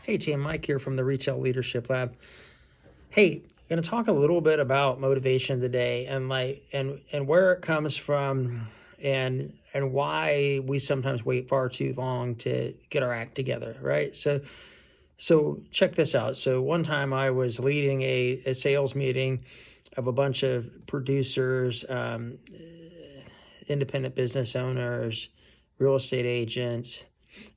Hey team, Mike here from the Retail Leadership Lab. Hey, going to talk a little bit about motivation today and where it comes from and why we sometimes wait far too long to get our act together, right? So check this out. So one time I was leading a sales meeting of a bunch of producers, independent business owners, real estate agents,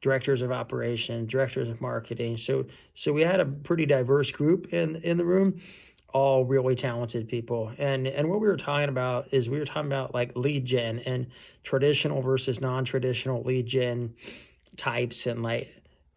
directors of operations, directors of marketing. So we had a pretty diverse group in the room, all really talented people. And what we were talking about is we were talking about like lead gen and traditional versus non-traditional lead gen types, and like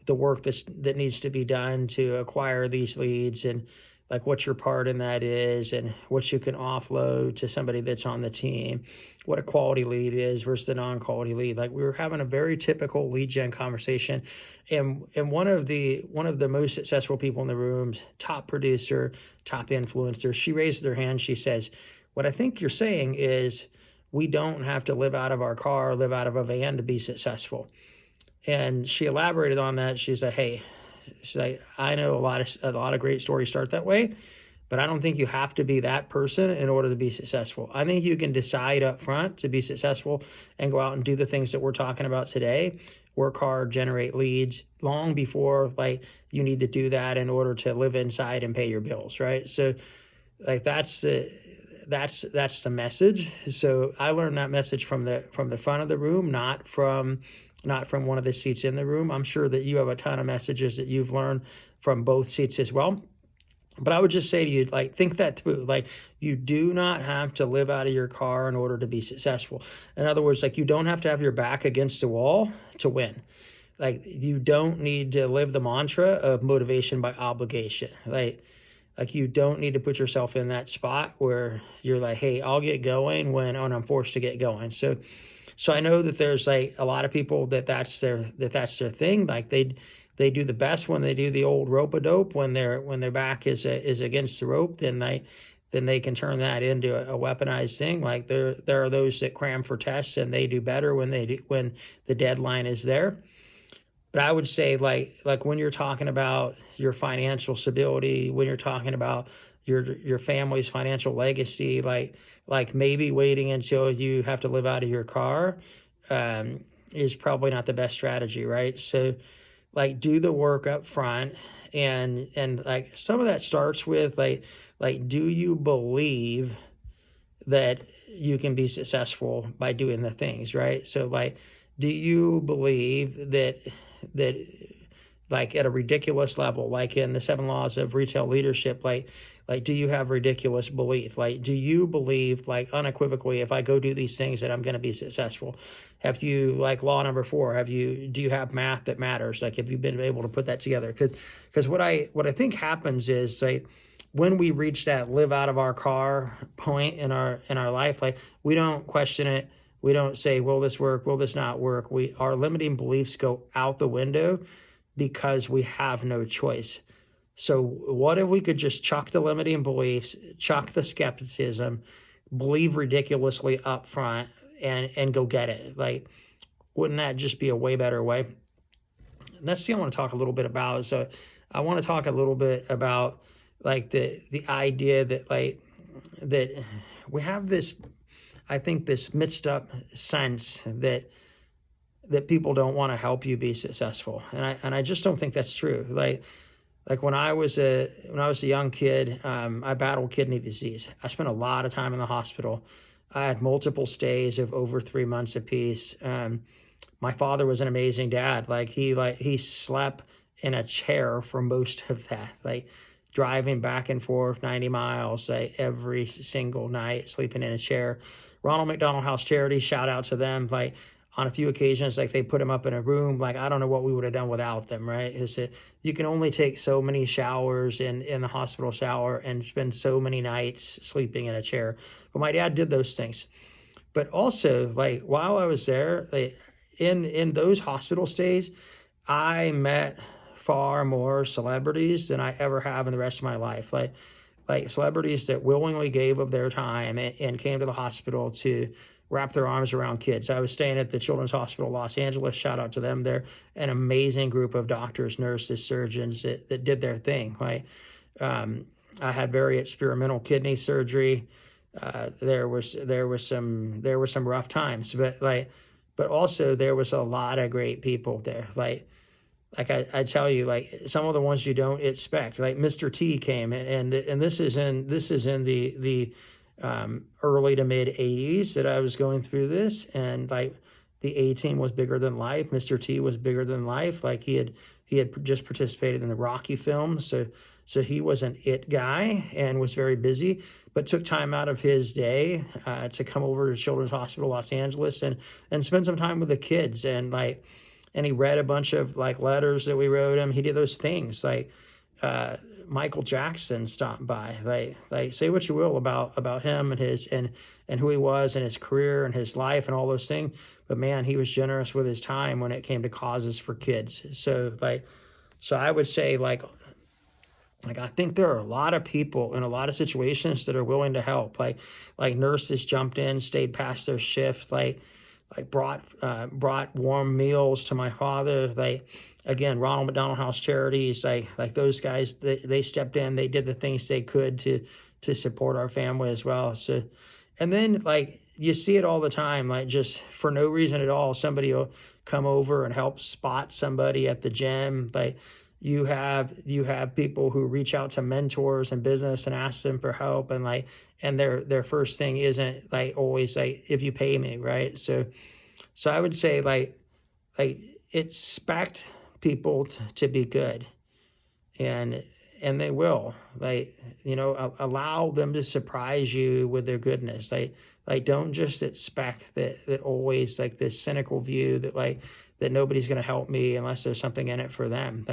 the work that needs to be done to acquire these leads, and like what your part in that is, and what you can offload to somebody that's on the team, what a quality lead is versus the non-quality lead. Like we were having a very typical lead gen conversation, and one of the most successful people in the room, top producer, top influencer, she raised her hand. She says, "What I think you're saying is we don't have to live out of our car, live out of a van to be successful." And she elaborated on that. She said, "Hey," she's like, "I know a lot of great stories start that way, but I don't think you have to be that person in order to be successful. I think you can decide up front to be successful and go out and do the things that we're talking about today. Work hard, generate leads long before like you need to do that in order to live inside and pay your bills, right?" So like that's the message. So I learned that message from the front of the room, not from one of the seats in the room. I'm sure that you have a ton of messages that you've learned from both seats as well. But I would just say to you, like, think that through. Like, you do not have to live out of your car in order to be successful. In other words, like, you don't have to have your back against the wall to win. Like, you don't need to live the mantra of motivation by obligation. Like you don't need to put yourself in that spot where you're like, "Hey, I'll get going when I'm forced to get going." So I know that there's like a lot of people that's their thing. Like they do the best when they do the old rope-a-dope, when their back is against the rope, then they can turn that into a weaponized thing. Like there are those that cram for tests and they do better when the deadline is there. But I would say like when you're talking about your financial stability, when you're talking about your family's financial legacy, like maybe waiting until you have to live out of your car is probably not the best strategy, right? So like do the work up front, and like some of that starts with like do you believe that you can be successful by doing the things, right? So like do you believe that like at a ridiculous level, like in the 7 laws of retail leadership, like do you have ridiculous belief? Like do you believe like unequivocally, if I go do these things, that I'm going to be successful? Have you, like law number 4, do you have math that matters? Like have you been able to put that together? Because what I think happens is like when we reach that live out of our car point in our life, like we don't question it. We don't say, will this work? Will this not work? Our limiting beliefs go out the window because we have no choice. So what if we could just chuck the limiting beliefs, chuck the skepticism, believe ridiculously up front, and go get it? Like, wouldn't that just be a way better way? And that's the thing I want to talk a little bit about. So I want to talk a little bit about like the idea that like that we have this, I think, this mixed up sense that people don't want to help you be successful, and I just don't think that's true. Like when I was a young kid, I battled kidney disease. I spent a lot of time in the hospital. I had multiple stays of over 3 months apiece. My father was an amazing dad. He slept in a chair for most of that. Like driving back and forth 90 miles like every single night, sleeping in a chair. Ronald McDonald House Charity, shout out to them. Like on a few occasions, like they put him up in a room. Like I don't know what we would have done without them, right? Is that you can only take so many showers in the hospital shower and spend so many nights sleeping in a chair. But my dad did those things. But also, like while I was there, like, in those hospital stays, I met far more celebrities than I ever have in the rest of my life. Like celebrities that willingly gave of their time and came to the hospital to wrap their arms around kids. I was staying at the Children's Hospital Los Angeles. Shout out to them. They're an amazing group of doctors, nurses, surgeons that did their thing, right? I had very experimental kidney surgery. There was some rough times, but also there was a lot of great people there. Like I tell you, like some of the ones you don't expect. Like Mr. T came, and this is in the early to mid '80s that I was going through this, and like the A Team was bigger than life. Mr. T was bigger than life. Like he had just participated in the Rocky films, so he was an it guy and was very busy, but took time out of his day to come over to Children's Hospital Los Angeles and spend some time with the kids, and he read a bunch of like letters that we wrote him. He did those things like Michael Jackson stopped by. Like say what you will about him and who he was and his career and his life and all those things, but man, he was generous with his time when it came to causes for kids. So I would say like I think there are a lot of people in a lot of situations that are willing to help. Like nurses jumped in, stayed past their shift, like brought warm meals to my father. Again, Ronald McDonald House Charities, like those guys, they stepped in, they did the things they could to support our family as well. So, and then like you see it all the time, like just for no reason at all, somebody will come over and help spot somebody at the gym. Like you have people who reach out to mentors in business and ask them for help, and their first thing isn't like always like, if you pay me, right? So I would say like expect people to be good, and they will, allow them to surprise you with their goodness. Like don't just expect that always like this cynical view that nobody's going to help me unless there's something in it for them.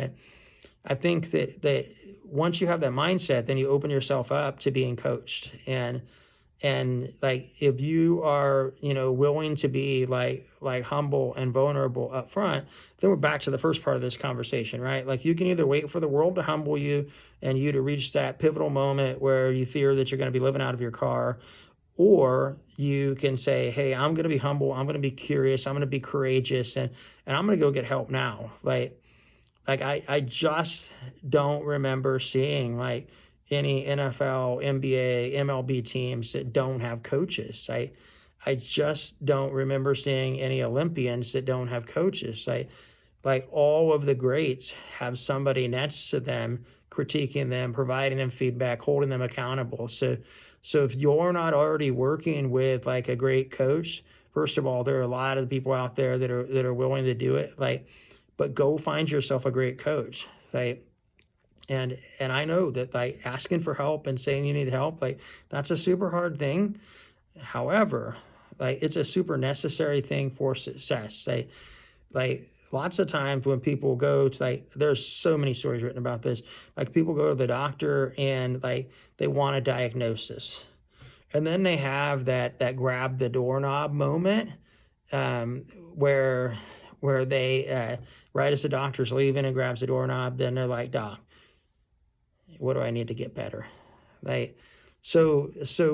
I think that once you have that mindset, then you open yourself up to being coached. And like, if you are, willing to be like humble and vulnerable up front, then we're back to the first part of this conversation, right? Like you can either wait for the world to humble you and you to reach that pivotal moment where you fear that you're going to be living out of your car, or you can say, hey, I'm going to be humble. I'm going to be curious. I'm going to be courageous, and I'm going to go get help now. Like I just don't remember seeing like any NFL, NBA, MLB teams that don't have coaches. I just don't remember seeing any Olympians that don't have coaches. Like all of the greats have somebody next to them critiquing them, providing them feedback, holding them accountable. So if you're not already working with like a great coach, first of all, there are a lot of people out there that are willing to do it. But go find yourself a great coach. And I know that like asking for help and saying you need help, like that's a super hard thing. However, like it's a super necessary thing for success. Like lots of times when people go to like, there's so many stories written about this. Like people go to the doctor and like they want a diagnosis, and then they have that grab the doorknob moment, where they right as the doctor's leaving and grabs the doorknob, then they're like, doc, what do I need to get better? So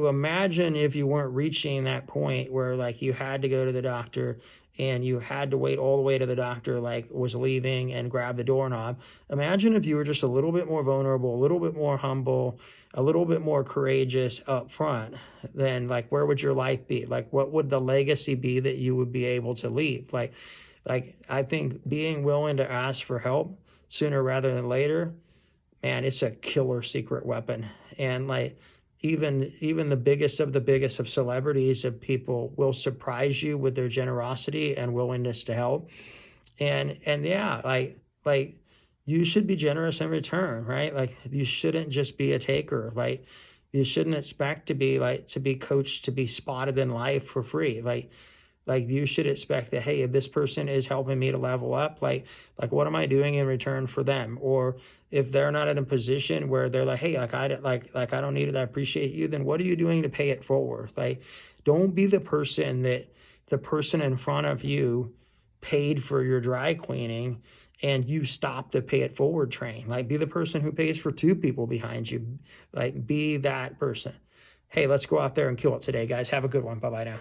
imagine if you weren't reaching that point where like you had to go to the doctor and you had to wait all the way to the doctor like was leaving and grab the doorknob. Imagine if you were just a little bit more vulnerable, a little bit more humble, a little bit more courageous up front. Then like where would your life be? Like what would the legacy be that you would be able to leave? Like I think being willing to ask for help sooner rather than later, man, it's a killer secret weapon. And like even the biggest of celebrities, of people, will surprise you with their generosity and willingness to help. And yeah, like you should be generous in return, right? Like you shouldn't just be a taker. Like you shouldn't expect to be coached, to be spotted in life for free. Like you should expect that, hey, if this person is helping me to level up, like what am I doing in return for them? Or if they're not in a position where they're like, hey, I don't need it, I appreciate you, then what are you doing to pay it forward? Like, don't be the person in front of you paid for your dry cleaning and you stop the pay it forward train. Like, be the person who pays for two people behind you. Like, be that person. Hey, let's go out there and kill it today, guys. Have a good one. Bye-bye now.